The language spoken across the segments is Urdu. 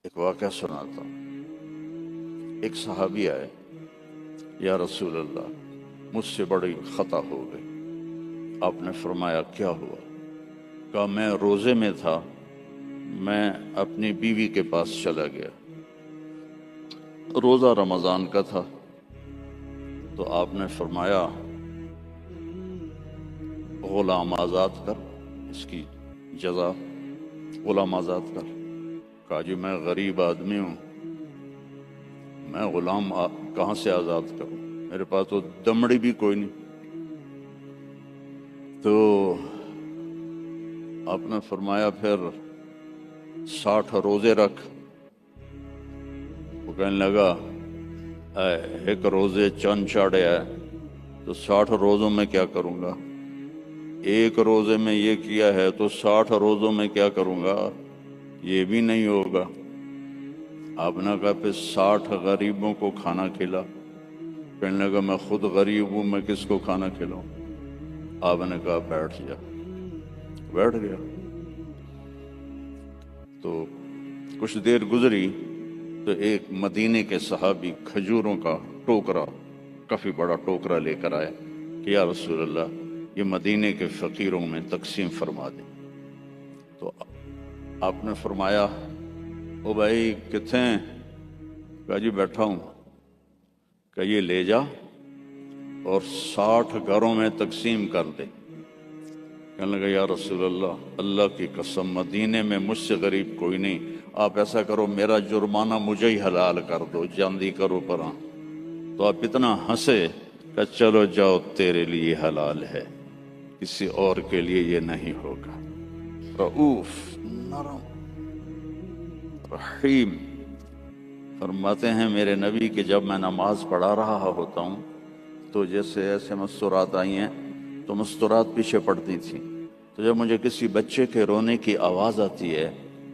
ایک واقعہ سناتا ہوں۔ ایک صحابی آئے، یا رسول اللہ مجھ سے بڑی خطا ہو گئی۔ آپ نے فرمایا کیا ہوا؟ کہا میں روزے میں تھا، میں اپنی بیوی کے پاس چلا گیا، روزہ رمضان کا تھا، تو آپ نے فرمایا غلام آزاد کر، اس کی جزا غلام آزاد کر۔ کہا جی میں غریب آدمی ہوں، میں غلام کہاں سے آزاد کروں، میرے پاس تو دمڑی بھی کوئی نہیں۔ تو آپ نے فرمایا پھر 60 روزے رکھ۔ وہ کہنے لگا ایک روزے چند چاڑے ہے تو 60 روزوں میں کیا کروں گا، ایک روزے میں یہ کیا ہے تو 60 روزوں میں کیا کروں گا، یہ بھی نہیں ہوگا۔ آپ نے کہا پھر 60 غریبوں کو کھانا کھلا۔ کہنے لگا میں خود غریب ہوں، میں کس کو کھانا کھلاؤں؟ آپ نے کہا بیٹھ جا۔ بیٹھ گیا۔ تو کچھ دیر گزری تو ایک مدینے کے صحابی کھجوروں کا ٹوکرا، کافی بڑا ٹوکرا لے کر آئے کہ یا رسول اللہ یہ مدینے کے فقیروں میں تقسیم فرما دیں۔ تو آپ نے فرمایا او بھائی کتنے ہیں؟ کہا جی بیٹھا ہوں۔ کہ یہ لے جا اور 60 گھروں میں تقسیم کر دے۔ کہنے لگا یا رسول اللہ اللہ کی قسم مدینے میں مجھ سے غریب کوئی نہیں، آپ ایسا کرو میرا جرمانہ مجھے ہی حلال کر دو، جاندی کرو پراں۔ تو آپ اتنا ہنسے کہ چلو جاؤ تیرے لیے حلال ہے، کسی اور کے لیے یہ نہیں ہوگا۔ رؤوف، نرم، رحیم۔ فرماتے ہیں میرے نبی کہ جب میں نماز پڑھا رہا ہوتا ہوں تو جیسے ایسے مستورات آئی ہیں تو مستورات پیچھے پڑتی تھیں، تو جب مجھے کسی بچے کے رونے کی آواز آتی ہے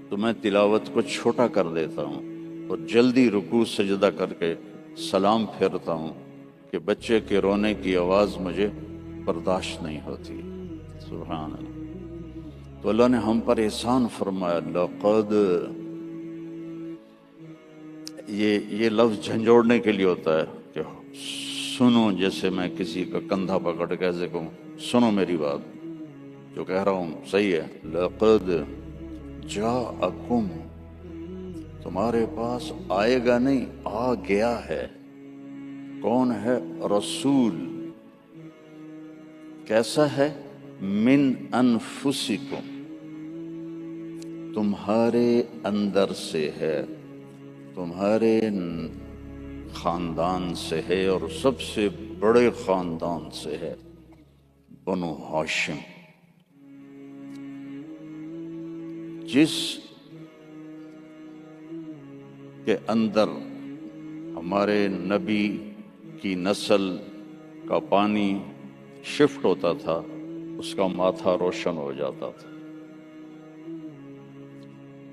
تو میں تلاوت کو چھوٹا کر دیتا ہوں اور جلدی رکوع سجدہ کر کے سلام پھیرتا ہوں کہ بچے کے رونے کی آواز مجھے برداشت نہیں ہوتی۔ سبحان اللہ۔ تو اللہ نے ہم پر احسان فرمایا، لقد، یہ لفظ جھنجھوڑنے کے لیے ہوتا ہے کہ سنو، جیسے میں کسی کا کندھا پکڑ کے ایسے کہوں سنو میری بات، جو کہہ رہا ہوں صحیح ہے۔ لقد جاءکم، تمہارے پاس آئے گا نہیں، آ گیا ہے۔ کون ہے؟ رسول۔ کیسا ہے؟ من انفسکم، تمہارے اندر سے ہے، تمہارے خاندان سے ہے، اور سب سے بڑے خاندان سے ہے، بنو ہاشم۔ جس کے اندر ہمارے نبی کی نسل کا پانی شفٹ ہوتا تھا اس کا ماتھا روشن ہو جاتا تھا۔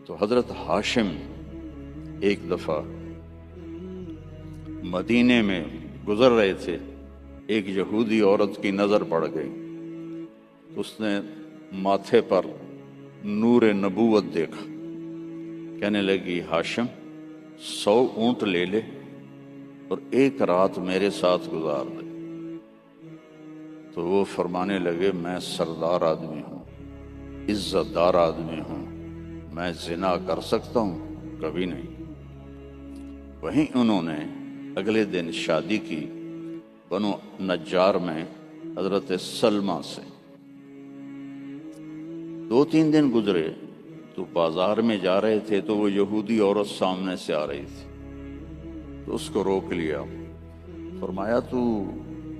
تو حضرت ہاشم ایک دفعہ مدینے میں گزر رہے تھے، ایک یہودی عورت کی نظر پڑ گئی، اس نے ماتھے پر نور نبوت دیکھا، کہنے لگی ہاشم 100 اونٹ لے لے اور ایک رات میرے ساتھ گزار دے۔ تو وہ فرمانے لگے میں سردار آدمی ہوں، عزت دار آدمی ہوں، میں زنا کر سکتا ہوں؟ کبھی نہیں۔ وہیں انہوں نے اگلے دن شادی کی بنو نجار میں حضرت سلمہ سے۔ 2-3 دن گزرے تو بازار میں جا رہے تھے تو وہ یہودی عورت سامنے سے آ رہی تھی، تو اس کو روک لیا، فرمایا تو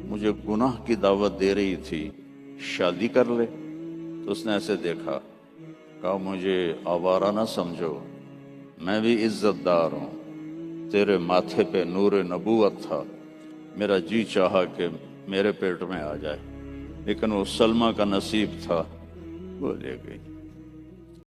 مجھے گناہ کی دعوت دے رہی تھی، شادی کر لے۔ تو اس نے ایسے دیکھا، کہا مجھے آوارہ نہ سمجھو، میں بھی عزت دار ہوں، تیرے ماتھے پہ نور نبوت تھا، میرا جی چاہا کہ میرے پیٹ میں آ جائے، لیکن وہ سلمہ کا نصیب تھا، وہ لے گئی۔